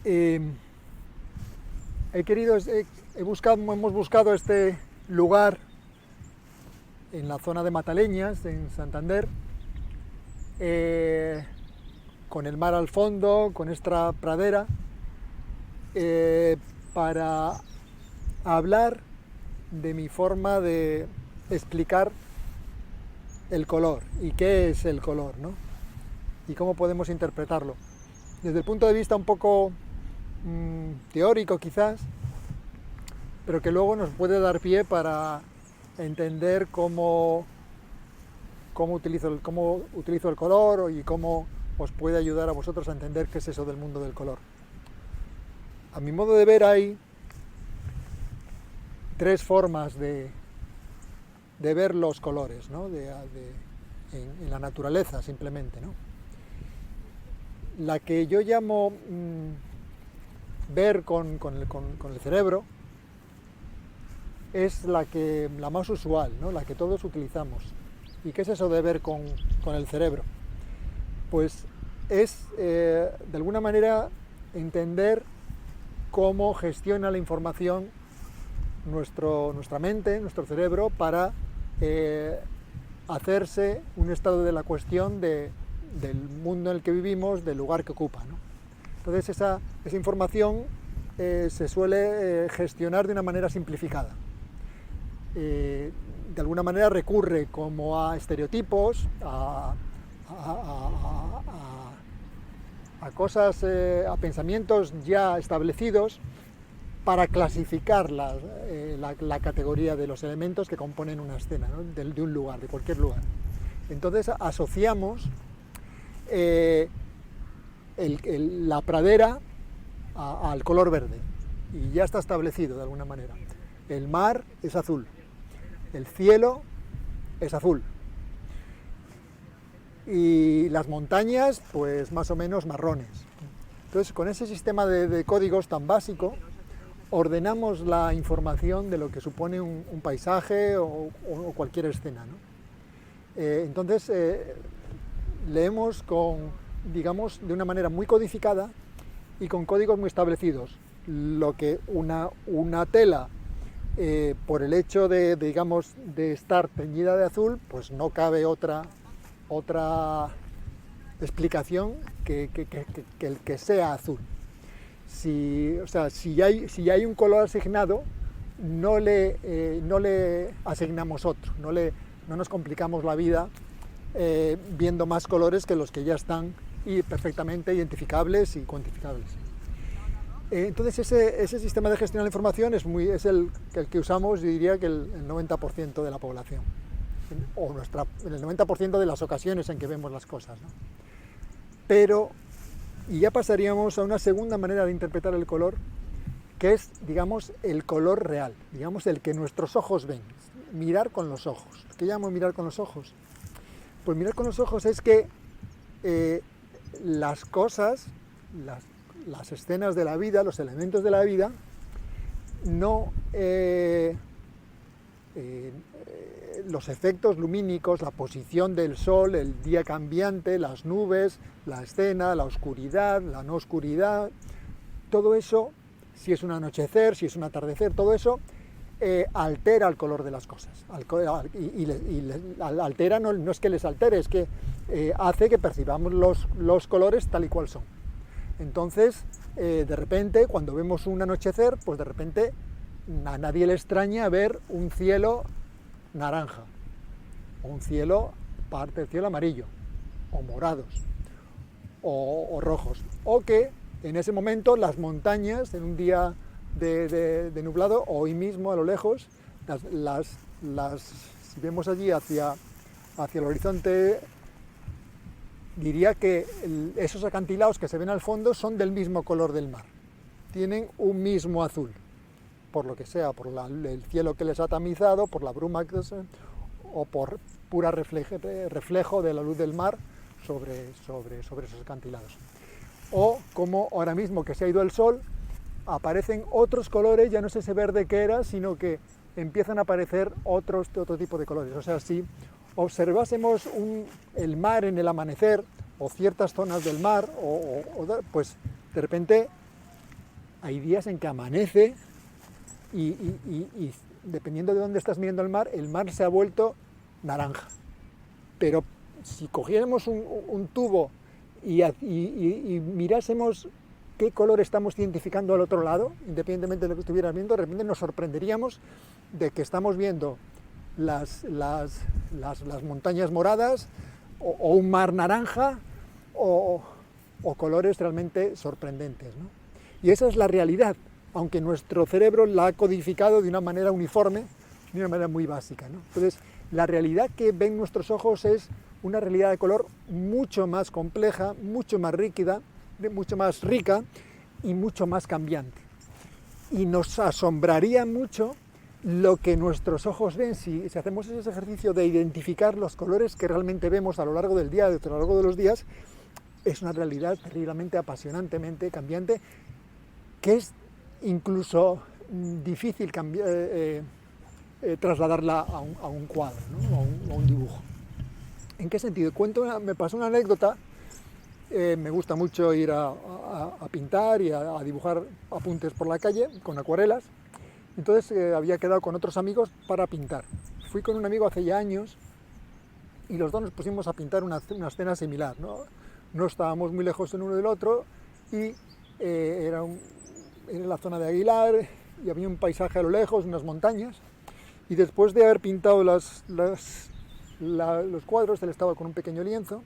Eh, hemos buscado este lugar en la zona de Mataleñas, en Santander, con el mar al fondo, con esta pradera, para hablar de mi forma de explicar el color y qué es el color, ¿no? Y cómo podemos interpretarlo. Desde el punto de vista un poco teórico quizás, pero que luego nos puede dar pie para entender cómo utilizo el color y cómo os puede ayudar a vosotros a entender qué es eso del mundo del color. A mi modo de ver hay tres formas de ver los colores, ¿no? En la naturaleza simplemente, ¿no? La que yo llamo ver con el cerebro es la más usual, ¿no? La que todos utilizamos. ¿Y qué es eso de ver con el cerebro? Pues es, de alguna manera, entender cómo gestiona la información nuestra mente, nuestro cerebro, para hacerse un estado de la cuestión del mundo en el que vivimos, del lugar que ocupa, ¿no? Entonces esa información se suele gestionar de una manera simplificada. De alguna manera recurre como a estereotipos, a cosas, a pensamientos ya establecidos para clasificar la categoría de los elementos que componen una escena, ¿no? de un lugar, de cualquier lugar. Entonces asociamos la pradera al color verde y ya está establecido de alguna manera. El mar es azul, el cielo es azul y las montañas pues más o menos marrones. Entonces con ese sistema de códigos tan básico ordenamos la información de lo que supone un paisaje o cualquier escena, ¿no? Entonces leemos digamos, de una manera muy codificada y con códigos muy establecidos. Lo que una tela, por el hecho digamos, de estar teñida de azul, pues no cabe otra explicación que el que sea azul. Si hay un color asignado, no le asignamos otro, no nos complicamos la vida viendo más colores que los que ya están perfectamente identificables y cuantificables. Entonces ese sistema de gestión de la información es el que usamos, yo diría que el 90% de la población, o en el 90% de las ocasiones en que vemos las cosas, ¿no? Y ya pasaríamos a una segunda manera de interpretar el color, que es, digamos, el color real, digamos, el que nuestros ojos ven, mirar con los ojos. ¿Qué llamo mirar con los ojos? Pues mirar con los ojos es que las cosas, las escenas de la vida, los elementos de la vida, los efectos lumínicos, la posición del sol, el día cambiante, las nubes, la escena, la oscuridad, la no oscuridad, todo eso, si es un anochecer, si es un atardecer, todo eso altera el color de las cosas. Altera no es que les altere, es que hace que percibamos los colores tal y cual son. Entonces, de repente, cuando vemos un anochecer, pues de repente a nadie le extraña ver un cielo naranja, o un cielo, parte del cielo amarillo, o morados, o rojos, o que en ese momento las montañas, en un día de nublado, o hoy mismo a lo lejos, si vemos allí hacia el horizonte, diría que esos acantilados que se ven al fondo son del mismo color del mar, tienen un mismo azul, por lo que sea, por el cielo que les ha tamizado, por la bruma o por pura reflejo de la luz del mar sobre esos acantilados. O como ahora mismo que se ha ido el sol, aparecen otros colores, ya no es ese verde que era, sino que empiezan a aparecer otro tipo de colores. O sea, si observásemos el mar en el amanecer, o ciertas zonas del mar, pues de repente Hay días en que amanece y dependiendo de dónde estás mirando el mar se ha vuelto naranja. Pero si cogiéramos un tubo y mirásemos qué color estamos identificando al otro lado, independientemente de lo que estuvieras viendo, de repente nos sorprenderíamos de que estamos viendo las montañas moradas o un mar naranja o colores realmente sorprendentes, ¿no? Y esa es la realidad, aunque nuestro cerebro la ha codificado de una manera uniforme, de una manera muy básica, ¿no? Entonces, la realidad que ven nuestros ojos es una realidad de color mucho más compleja, mucho más rica y mucho más cambiante. Y nos asombraría mucho lo que nuestros ojos ven si hacemos ese ejercicio de identificar los colores que realmente vemos a lo largo del día, a lo largo de los días. Es una realidad terriblemente, apasionantemente cambiante, que es incluso difícil trasladarla a un cuadro, ¿no? a un dibujo. ¿En qué sentido? Me pasó una anécdota. Me gusta mucho ir a pintar y a dibujar apuntes por la calle con acuarelas. Entonces había quedado con otros amigos para pintar. Fui con un amigo hace ya años y los dos nos pusimos a pintar una escena similar, ¿no? No estábamos muy lejos el uno del otro y era en la zona de Aguilar y había un paisaje a lo lejos, unas montañas, y después de haber pintado los cuadros, él estaba con un pequeño lienzo,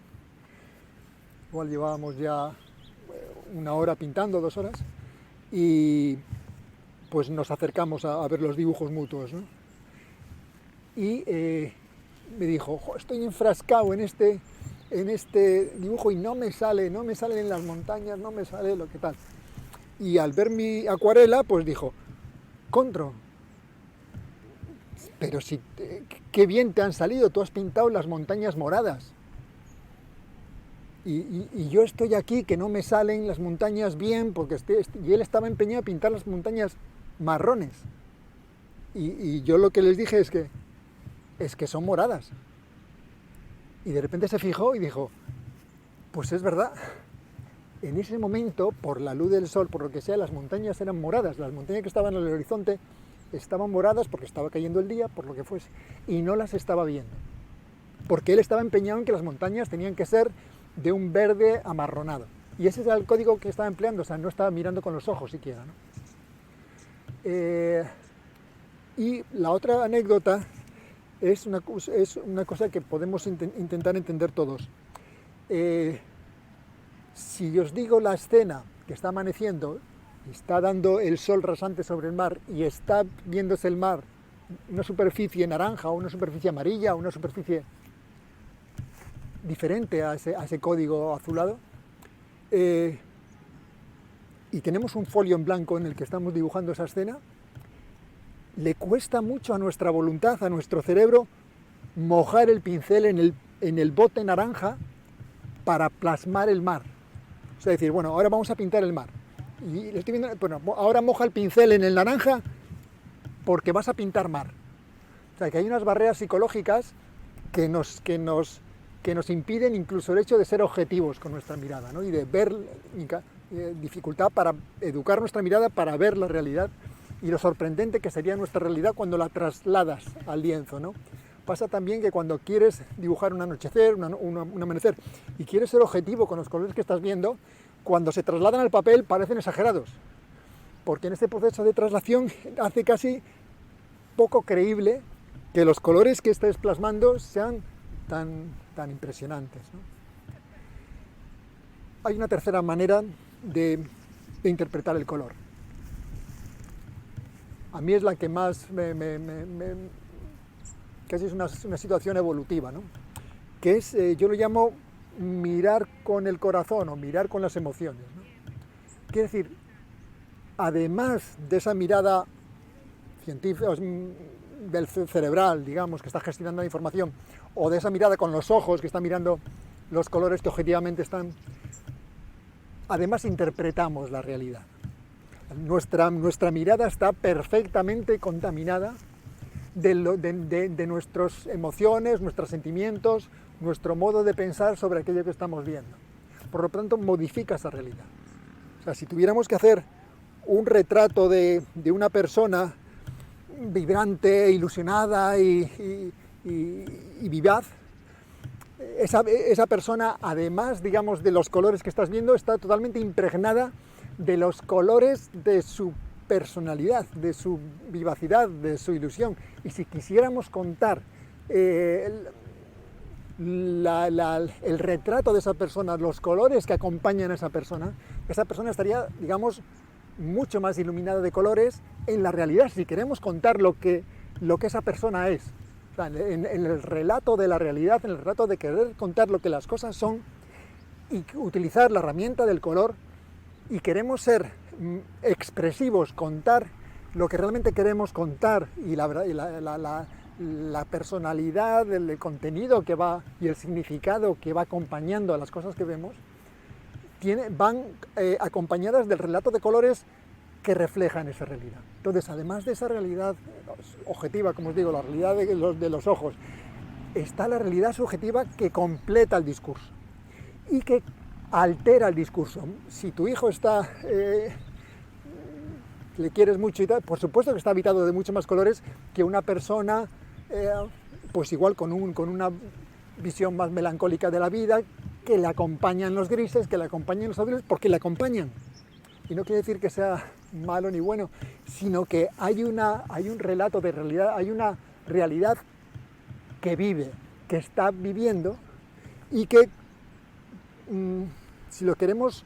igual llevábamos ya 1 hora pintando, 2 horas, y pues nos acercamos a ver los dibujos mutuos, ¿no? Y me dijo, estoy enfrascado en este dibujo y no me salen en las montañas, no me sale lo que tal. Y al ver mi acuarela, pues dijo, Contro, pero si qué bien te han salido, tú has pintado las montañas moradas. Y yo estoy aquí que no me salen las montañas bien, porque y él estaba empeñado a pintar las montañas marrones. Y yo lo que les dije es que son moradas. Y de repente se fijó y dijo, pues es verdad. En ese momento, por la luz del sol, por lo que sea, las montañas eran moradas. Las montañas que estaban en el horizonte estaban moradas porque estaba cayendo el día, por lo que fuese, y no las estaba viendo. Porque él estaba empeñado en que las montañas tenían que ser de un verde amarronado. Y ese era el código que estaba empleando, o sea, no estaba mirando con los ojos siquiera, ¿no? Y la otra anécdota es una cosa que podemos intentar entender todos. Si os digo la escena que está amaneciendo, está dando el sol rasante sobre el mar y está viéndose el mar, una superficie naranja o una superficie amarilla o una superficie diferente a ese código azulado, y tenemos un folio en blanco en el que estamos dibujando esa escena, le cuesta mucho a nuestra voluntad, a nuestro cerebro, mojar el pincel en el bote naranja para plasmar el mar. O sea, decir, bueno, ahora vamos a pintar el mar. Y le estoy viendo, bueno, ahora moja el pincel en el naranja porque vas a pintar mar. O sea, que hay unas barreras psicológicas que nos impiden incluso el hecho de ser objetivos con nuestra mirada, ¿no? Y de ver dificultad para educar nuestra mirada para ver la realidad y lo sorprendente que sería nuestra realidad cuando la trasladas al lienzo, ¿no? Pasa también que cuando quieres dibujar un anochecer, un amanecer, y quieres ser objetivo con los colores que estás viendo, cuando se trasladan al papel parecen exagerados, porque en este proceso de traslación hace casi poco creíble que los colores que estés plasmando sean tan impresionantes, ¿no? Hay una tercera manera de interpretar el color. A mí es la que más casi es una situación evolutiva, ¿no? Que es, yo lo llamo mirar con el corazón o mirar con las emociones, ¿no? Quiere decir, además de esa mirada científica, del cerebral, digamos, que está gestionando la información, o de esa mirada con los ojos que está mirando los colores que objetivamente están, además interpretamos la realidad. Nuestra mirada está perfectamente contaminada de nuestras emociones, nuestros sentimientos, nuestro modo de pensar sobre aquello que estamos viendo. Por lo tanto, modifica esa realidad. O sea, si tuviéramos que hacer un retrato de una persona vibrante, ilusionada y vivaz, esa persona, además, digamos, de los colores que estás viendo, está totalmente impregnada de los colores de su personalidad, de su vivacidad, de su ilusión. Y si quisiéramos contar el retrato de esa persona, los colores que acompañan a esa persona estaría, digamos, mucho más iluminada de colores en la realidad, si queremos contar lo que esa persona es. O sea, en el relato de la realidad, en el relato de querer contar lo que las cosas son y utilizar la herramienta del color, y queremos ser expresivos, contar lo que realmente queremos contar y la personalidad, el contenido que va y el significado que va acompañando a las cosas que vemos, van acompañadas del relato de colores que reflejan esa realidad. Entonces, además de esa realidad objetiva, como os digo, la realidad de los ojos, está la realidad subjetiva que completa el discurso y que altera el discurso. Si tu hijo le quieres mucho y tal, por supuesto que está habitado de muchos más colores que una persona, pues igual con una visión más melancólica de la vida, que le acompañan los grises, que le acompañan los azules, porque le acompañan. Y no quiere decir que sea malo ni bueno, sino que hay un relato de realidad, hay una realidad que vive, que está viviendo y que, si lo queremos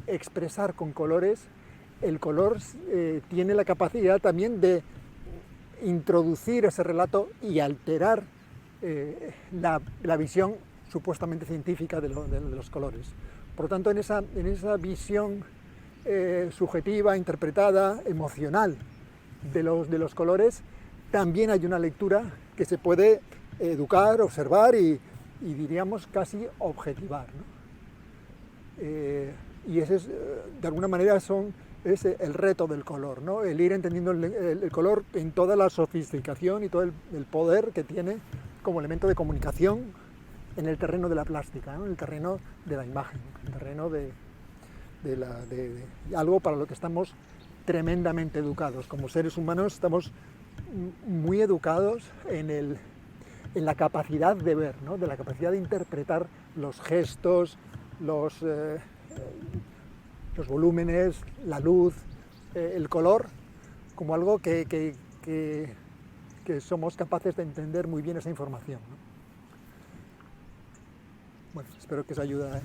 expresar con colores, el color tiene la capacidad también de introducir ese relato y alterar la visión supuestamente científica de los colores. Por lo tanto, en esa visión subjetiva, interpretada, emocional de los colores, también hay una lectura que se puede educar, observar y diríamos casi objetivar, ¿no? Y ese es, de alguna manera, es el reto del color, ¿no? El ir entendiendo el color en toda la sofisticación y todo el poder que tiene como elemento de comunicación en el terreno de la plástica, ¿no? En el terreno de la imagen, en el terreno de algo para lo que estamos tremendamente educados. Como seres humanos estamos muy educados en la capacidad de ver, ¿no? De la capacidad de interpretar los gestos, los volúmenes, la luz, el color, como algo que somos capaces de entender muy bien esa información, ¿no? Bueno, espero que os ayude a